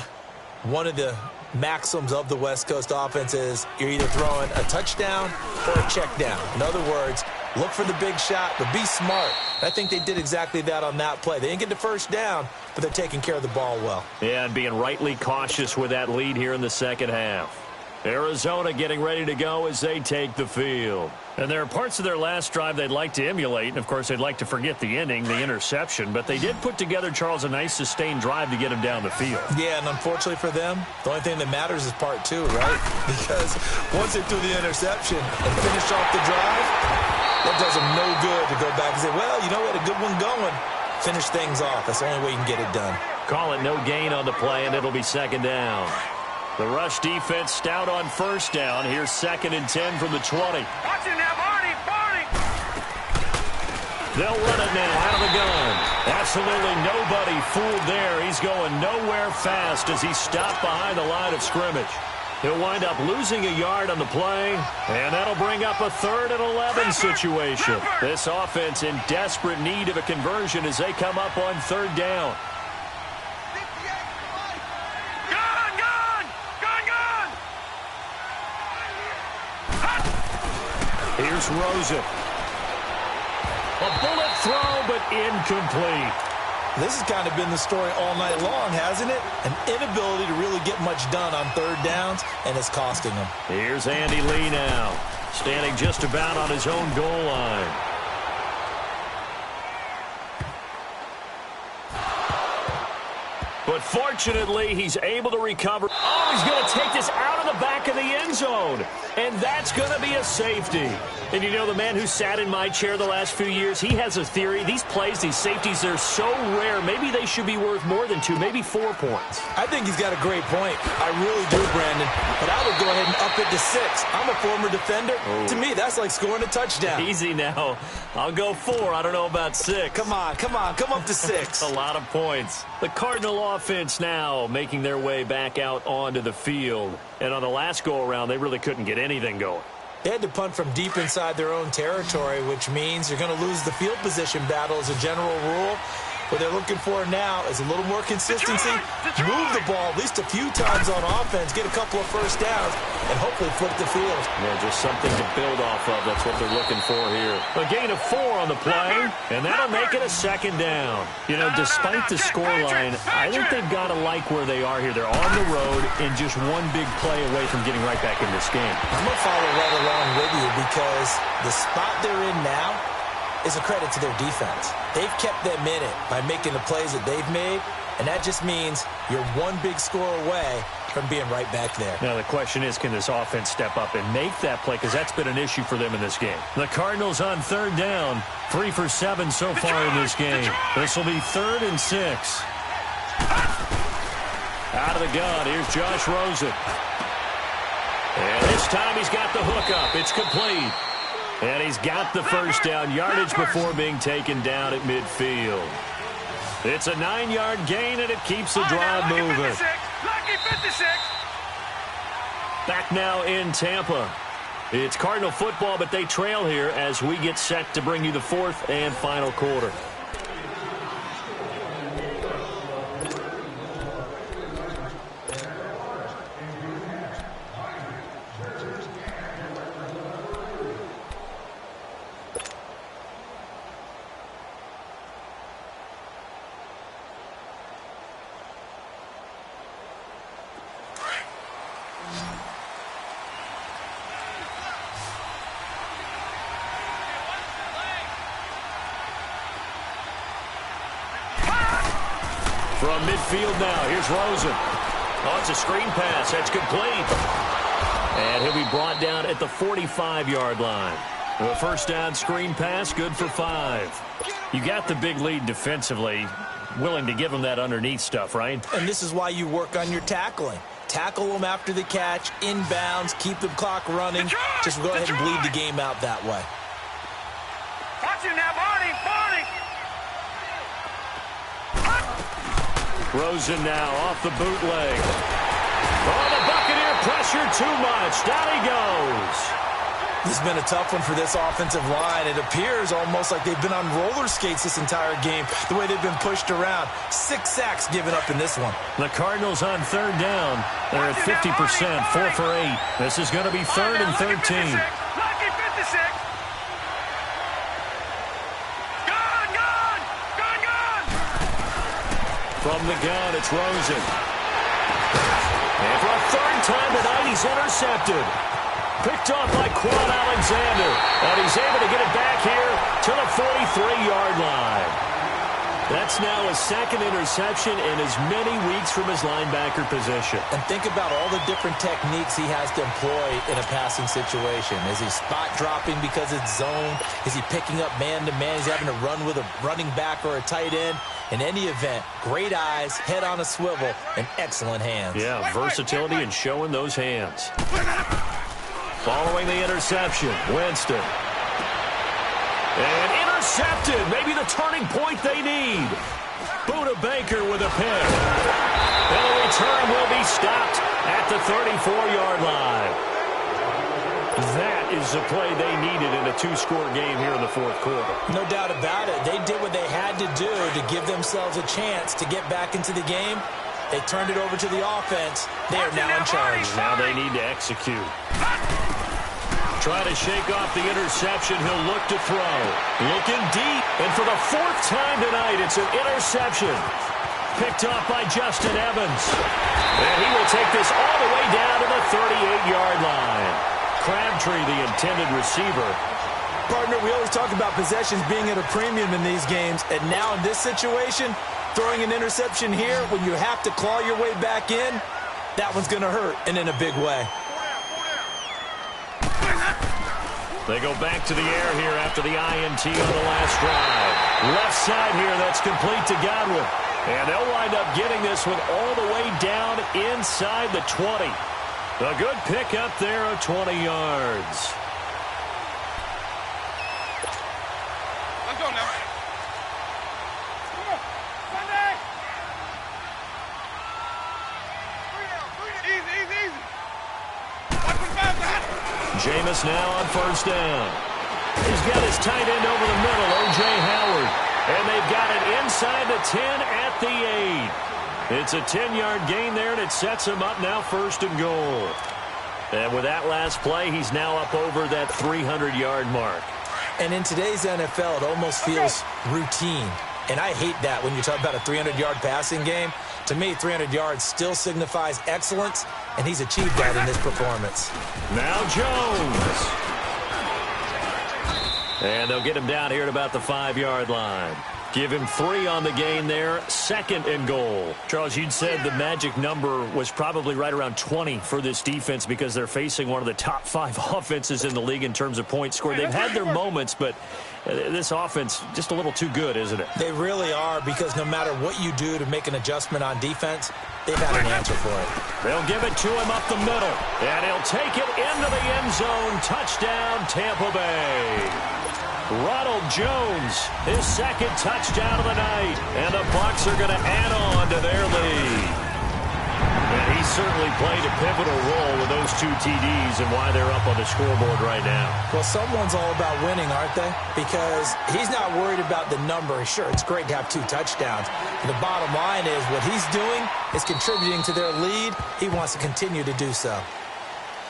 one of the maxims of the West Coast offense is you're either throwing a touchdown or a check down. In other words, look for the big shot, but be smart. I think they did exactly that on that play. They didn't get the first down, but they're taking care of the ball well. Yeah, and being rightly cautious with that lead here in the second half. Arizona getting ready to go as they take the field. And there are parts of their last drive they'd like to emulate. And, of course, they'd like to forget the ending, the interception. But they did put together, Charles, a nice sustained drive to get him down the field. Yeah, and unfortunately for them, the only thing that matters is part two, right? Because once they threw the interception and finished off the drive, that does them no good to go back and say, well, you know, we had a good one going. Finish things off. That's the only way you can get it done. Call it no gain on the play, and it'll be second down. The rush defense stout on first down. Here's 2nd and 10 from the 20. Watch it now, Barney, Barney. They'll run it now out of the gun. Absolutely nobody fooled there. He's going nowhere fast as he stopped behind the line of scrimmage. He'll wind up losing a yard on the play, and that'll bring up a 3rd and 11 situation. This offense in desperate need of a conversion as they come up on 3rd down. Here's Rosen. A bullet throw, but incomplete. This has kind of been the story all night long, hasn't it? An inability to really get much done on 3rd downs, and it's costing them. Here's Andy Lee now, standing just about on his own goal line. But fortunately, he's able to recover. Oh, he's going to take this out of the back of the end zone. And that's going to be a safety. And you know, the man who sat in my chair the last few years, he has a theory. These plays, these safeties, they're so rare. Maybe they should be worth more than 2, maybe 4 points. I think he's got a great point. I really do, Brandon. But I would go ahead and up it to 6. I'm a former defender. Oh. To me, that's like scoring a touchdown. Easy now. I'll go 4. I don't know about 6. Come on. Come up to 6. A lot of points. The Cardinal offense now making their way back out onto the field. And on the last go-around, they really couldn't get anything going. They had to punt from deep inside their own territory, which means you're going to lose the field position battle as a general rule. What they're looking for now is a little more consistency, move the ball at least a few times on offense, get a couple of first downs, and hopefully flip the field. Yeah, just something to build off of. That's what they're looking for here. A gain of 4 on the play, and that'll make it a 2nd down. You know, despite the scoreline, I think they've got to like where they are here. They're on the road and just one big play away from getting right back in this game. I'm going to follow right along with you because the spot they're in now is a credit to their defense. They've kept them in it by making the plays that they've made, and that just means you're one big score away from being right back there. Now the question is, can this offense step up and make that play? Because that's been an issue for them in this game. The Cardinals on 3rd down, 3 for 7 so far in this game. This will be 3rd and 6. Out of the gun, here's Josh Rosen. And this time he's got the hook up. It's complete. And he's got the first down, yardage before being taken down at midfield. It's a 9-yard gain, and it keeps the drive moving. Lucky 56. Back now in Tampa. It's Cardinal football, but they trail here as we get set to bring you the 4th and final quarter. From midfield now, here's Rosen. Oh, it's a screen pass. That's complete. And he'll be brought down at the 45-yard line. The first down screen pass, good for 5. You got the big lead defensively, willing to give them that underneath stuff, right? And this is why you work on your tackling. Tackle them after the catch, inbounds, keep the clock running. Just go ahead and bleed the game out that way. Watch it now, Barney, Barney. Rosen now off the bootleg. Oh, the Buccaneer pressure too much. Down he goes. This has been a tough one for this offensive line. It appears almost like they've been on roller skates this entire game, the way they've been pushed around. 6 sacks given up in this one. The Cardinals on 3rd down. They're at 50%, 4 for 8. This is going to be 3rd and 13. Lucky 56. From the gun, it's Rosen. And for a third time tonight he's intercepted. Picked off by Quan Alexander. And he's able to get it back here to the 43-yard line. That's now his second interception in as many weeks from his linebacker position. And think about all the different techniques he has to employ in a passing situation. Is he spot dropping because it's zone? Is he picking up man-to-man? Is he having to run with a running back or a tight end? In any event, great eyes, head on a swivel, and excellent hands. Yeah, versatility and showing those hands. Following the interception, Winston. And intercepted. Maybe the turning point they need. Buda Baker with a pick. And the return will be stopped at the 34-yard line. That is the play they needed in a two-score game here in the fourth quarter. No doubt about it. They did what they had to do to give themselves a chance to get back into the game. They turned it over to the offense. They are now in charge. Now they need to execute. Try to shake off the interception. He'll look to throw. Looking deep. And for the fourth time tonight, it's an interception. Picked off by Justin Evans. And he will take this all the way down to the 38-yard line. Crabtree, the intended receiver. Partner, we always talk about possessions being at a premium in these games. And now in this situation, throwing an interception here when you have to claw your way back in, that one's going to hurt, and in a big way. They go back to the air here after the INT on the last drive. Left side here, that's complete to Godwin. And they'll wind up getting this one all the way down inside the 20. A good pick up there of 20 yards. Let's go now. Come on. Sunday. Easy, easy, easy. Watch the fast. Jameis now on first down. He's got his tight end over the middle, O.J. Howard. And they've got it inside the 10 at the 8. It's a 10-yard gain there, and it sets him up now first and goal. And with that last play, he's now up over that 300-yard mark. And in today's NFL, it almost feels routine. And I hate that when you talk about a 300-yard passing game. To me, 300 yards still signifies excellence, and he's achieved that in this performance. Now Jones. And they'll get him down here at about the 5-yard line. Give him 3 on the gain there. Second and goal. Charles, you'd said the magic number was probably right around 20 for this defense because they're facing one of the top 5 offenses in the league in terms of points scored. They've had their moments, but this offense just a little too good, isn't it? They really are, because no matter what you do to make an adjustment on defense, they've had an answer for it. They'll give it to him up the middle, and he'll take it into the end zone. Touchdown, Tampa Bay. Ronald Jones, his second touchdown of the night, and the Bucs are going to add on to their lead. And he certainly played a pivotal role with those 2 TDs and why they're up on the scoreboard right now. Well, someone's all about winning, aren't they? Because he's not worried about the number. Sure, it's great to have 2 touchdowns. The bottom line is what he's doing is contributing to their lead. He wants to continue to do so.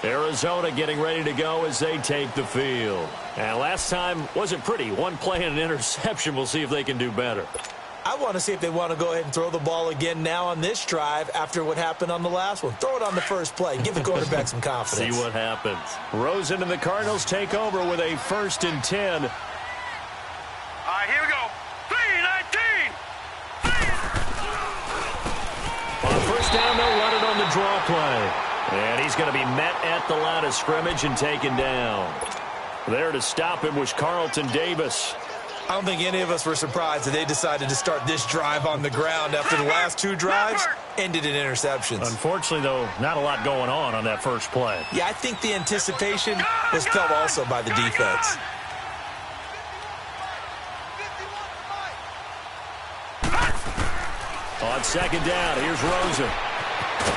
Arizona getting ready to go as they take the field. And last time wasn't pretty. 1 play and an interception. We'll see if they can do better. I want to see if they want to go ahead and throw the ball again now on this drive after what happened on the last one. Throw it on the first play. Give the quarterback some confidence. See what happens. Rosen and the Cardinals take over with a 1st and 10. All right, here we go. 3-19. On first down, they'll run it on the draw play. And he's going to be met at the line of scrimmage and taken down. There to stop him was Carlton Davis. I don't think any of us were surprised that they decided to start this drive on the ground after the last 2 drives ended in interceptions. Unfortunately, though, not a lot going on that first play. Yeah, I think the anticipation was felt also by the defense. On second down, here's Rosen.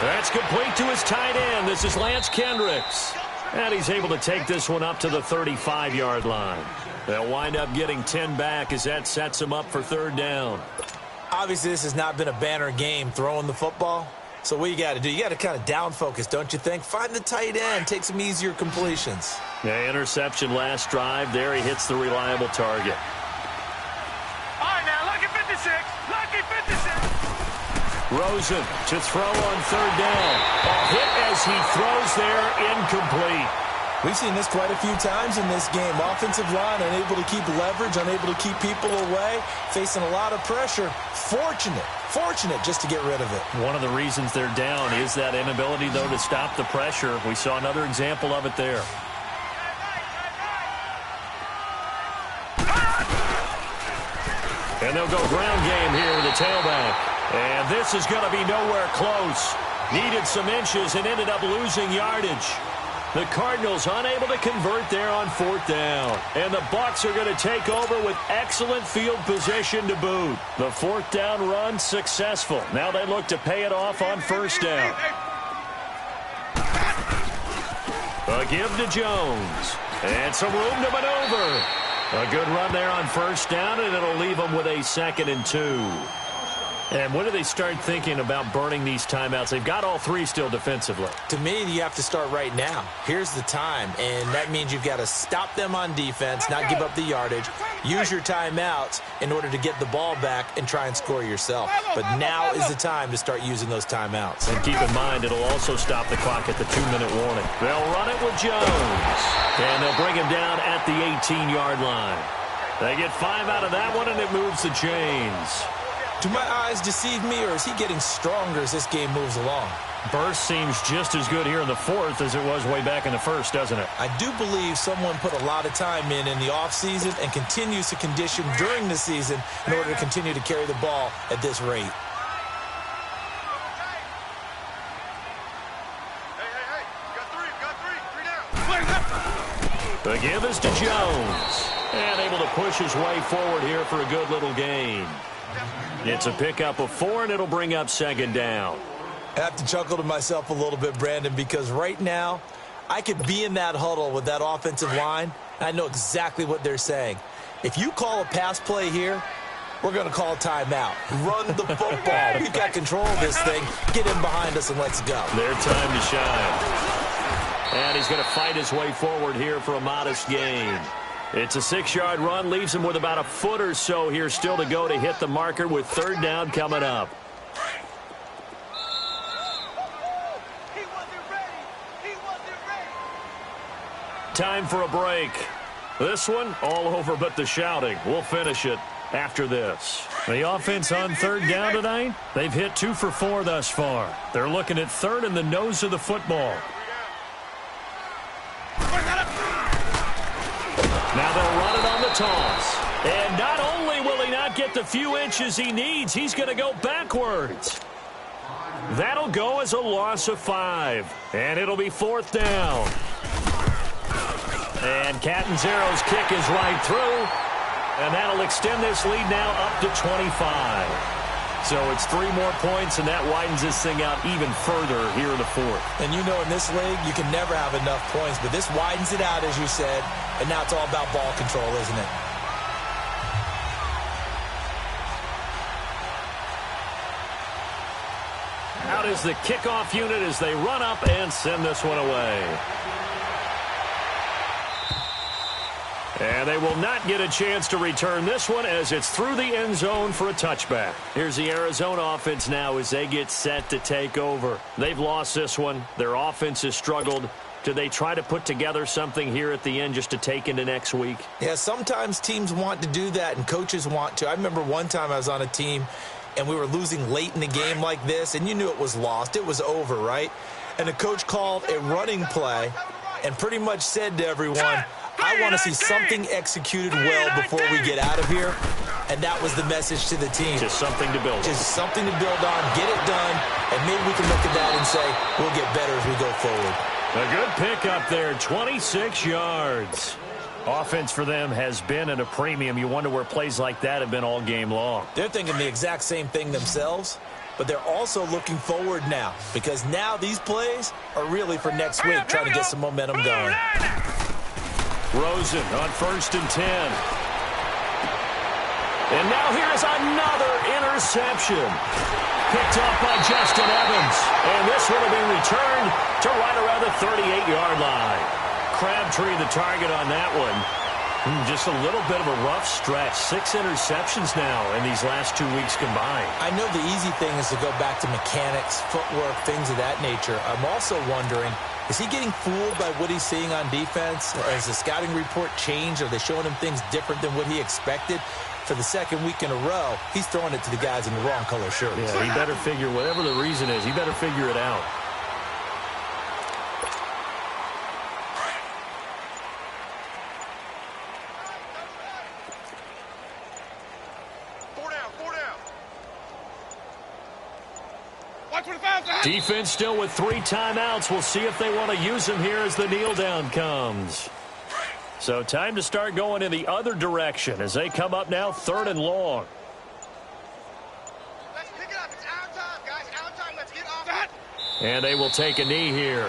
That's complete to his tight end. This is Lance Kendricks. And he's able to take this one up to the 35-yard line. They'll wind up getting 10 back as that sets him up for 3rd down. Obviously, this has not been a banner game throwing the football. So what you got to do, you got to kind of down focus, don't you think? Find the tight end, take some easier completions. Yeah, interception last drive. There he hits the reliable target. All right, now, lucky 56. Lucky 56. Rosen to throw on 3rd down. A hit as he throws there, incomplete. We've seen this quite a few times in this game. Offensive line unable to keep leverage, unable to keep people away, facing a lot of pressure. Fortunate just to get rid of it. One of the reasons they're down is that inability, though, to stop the pressure. We saw another example of it there. And they'll go ground game here with the tailback. And this is going to be nowhere close. Needed some inches and ended up losing yardage. The Cardinals unable to convert there on 4th down. And the Bucs are going to take over with excellent field position to boot. The 4th down run successful. Now they look to pay it off on 1st down. A give to Jones. And some room to maneuver. A good run there on 1st down, and it'll leave them with a 2nd and 2. And when do they start thinking about burning these timeouts? They've got all 3 still defensively. To me, you have to start right now. Here's the time, and that means you've got to stop them on defense, not give up the yardage, use your timeouts in order to get the ball back and try and score yourself. But now is the time to start using those timeouts. And keep in mind, it'll also stop the clock at the 2-minute warning. They'll run it with Jones, and they'll bring him down at the 18-yard line. They get 5 out of that one, and it moves the chains. Do my eyes deceive me, or is he getting stronger as this game moves along? Burst seems just as good here in the 4th as it was way back in the 1st, doesn't it? I do believe someone put a lot of time in the offseason and continues to condition during the season in order to continue to carry the ball at this rate. Hey, got 3 down. The give is to Jones. And able to push his way forward here for a good little gain. It's a pickup of 4, and it'll bring up 2nd down. I have to chuckle to myself a little bit, Brandon, because right now I could be in that huddle with that offensive line, and I know exactly what they're saying. If you call a pass play here, we're going to call a timeout. Run the football. We've got control of this thing. Get in behind us and let's go. Their time to shine. And he's going to fight his way forward here for a modest gain. It's a 6-yard run, leaves him with about a foot or so here still to go to hit the marker with 3rd down coming up. Time for a break. This one, all over but the shouting. We'll finish it after this. The offense on 3rd down tonight, they've hit 2 for 4 thus far. They're looking at 3rd and the nose of the football. Now they'll run it on the toss. And not only will he not get the few inches he needs, he's going to go backwards. That'll go as a loss of 5. And it'll be 4th down. And Catanzaro's kick is right through. And that'll extend this lead now up to 25. So it's 3 more points, and that widens this thing out even further here in the 4th. And you know in this league, you can never have enough points, but this widens it out, as you said, and now it's all about ball control, isn't it? Out is the kickoff unit as they run up and send this one away. And they will not get a chance to return this one as it's through the end zone for a touchback. Here's the Arizona offense now as they get set to take over. They've lost this one. Their offense has struggled. Do they try to put together something here at the end just to take into next week? Yeah, sometimes teams want to do that and coaches want to. I remember one time I was on a team and we were losing late in the game like this, and you knew it was lost. It was over, right? And the coach called a running play and pretty much said to everyone, I want to see something executed well before we get out of here. And that was the message to the team. Just something to build on. Just something to build on, get it done, and maybe we can look at that and say, we'll get better as we go forward. A good pickup there, 26 yards. Offense for them has been at a premium. You wonder where plays like that have been all game long. They're thinking the exact same thing themselves, but they're also looking forward now because now these plays are really for next week, trying to get some momentum going. Rosen on 1st and 10. And now here's another interception. Picked up by Justin Evans. And this one will be returned to right around the 38-yard line. Crabtree the target on that one. Just a little bit of a rough stretch. 6 interceptions now in these last 2 weeks combined. I know the easy thing is to go back to mechanics, footwork, things of that nature. I'm also wondering, is he getting fooled by what he's seeing on defense? Has the scouting report changed? Are they showing him things different than what he expected? For the second week in a row, he's throwing it to the guys in the wrong color shirts. Yeah, he better figure, whatever the reason is, he better figure it out. Defense still with 3 timeouts. We'll see if they want to use them here as the kneel down comes. So time to start going in the other direction as they come up now 3rd and long. Let's pick it up. It's our time, guys. Our time. Let's get off that. And they will take a knee here.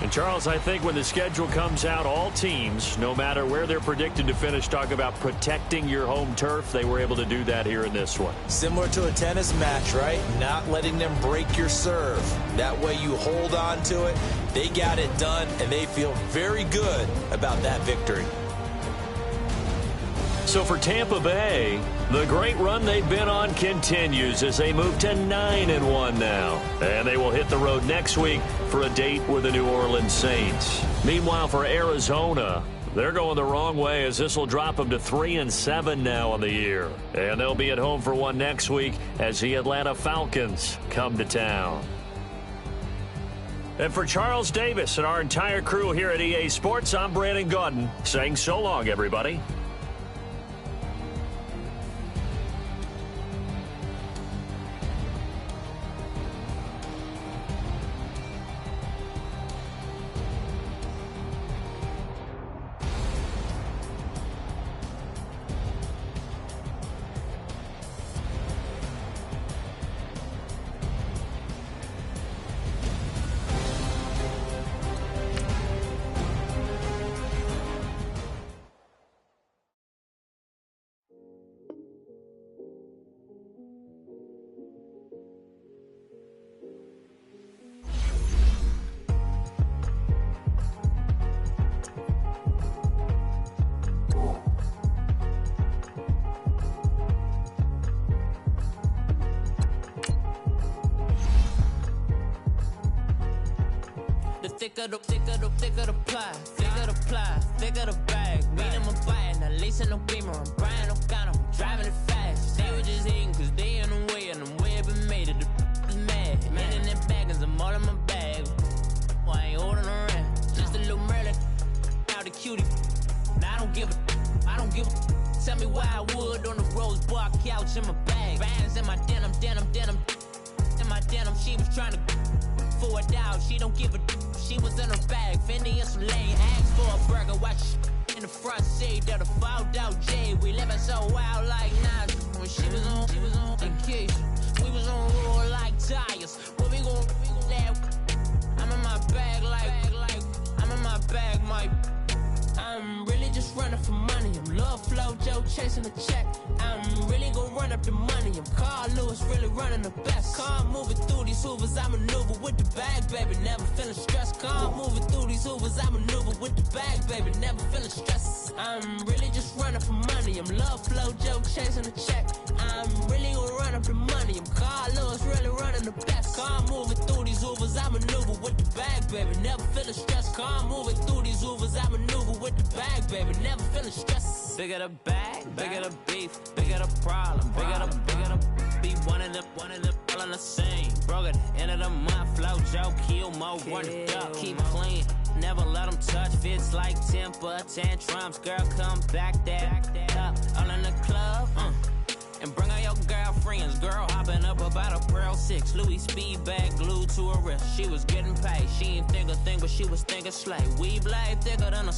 And Charles, I think when the schedule comes out, all teams, no matter where they're predicted to finish, talk about protecting your home turf. They were able to do that here in this one. Similar to a tennis match, right? Not letting them break your serve. That way you hold on to it. They got it done, and they feel very good about that victory. So for Tampa Bay, the great run they've been on continues as they move to 9-1 now. And they will hit the road next week for a date with the New Orleans Saints. Meanwhile, for Arizona, they're going the wrong way as this will drop them to 3-7 now on the year. And they'll be at home for one next week as the Atlanta Falcons come to town. And for Charles Davis and our entire crew here at EA Sports, I'm Brandon Gaudin saying so long, everybody. Thicker the pie, thicker the bag. Meet them a bite, now lace in the beamer. I'm Brian O'Connor, I'm driving it fast. They were just hating cause they in the way, and the way I've been made it, the is mad. Man in that bag, cause I'm all in my bag. Well, I ain't holding around, just a little Merlin. Now the cutie, now I don't give a. Tell me why I would on the rose bar couch in my bag. Bands in my denim. In my denim, she was trying to for it out, she don't give a. She was in her bag, Fendi and some lane. Asked for a burger, watch in the front seat. That a fouled out J. We living so wild like Nas. When she was on vacation, we was on roll like tires. What we gon' that? I'm in my bag like I'm in my bag, Mike. I'm really just running for money. I'm Love Flow Joe chasing the check. I'm really gonna run up the money. I'm Carl Lewis, really running the best. Car moving through these hoovers, I maneuver with the bag, baby. Never feeling stressed. Car moving through these hoovers, I maneuver with the bag, baby. Never feeling stressed. I'm really just running for money. I'm Love Flow Joe chasing the check. I'm really gonna run up the money. I'm Carl Lewis, really running the best. Car moving through these hoovers, I maneuver with the bag, baby. Never feeling stressed. Car moving through these hoovers, I maneuver with the bag, baby. Never feeling stressed. Bigger the bag, bigger the beef, bigger the problem, bigger the be one in the all in the same. Broke at the end of the month, flow Joe, kill mo, run it up, keep clean. Never let them touch, fits like temper tantrums. Girl, come back that up, all in the club, and bring all your girlfriends. Girl hopping up about a Pearl 6 Louis speed bag glued to her wrist. She was getting paid, she ain't think a thing, but she was thinking slay. We blade thicker than a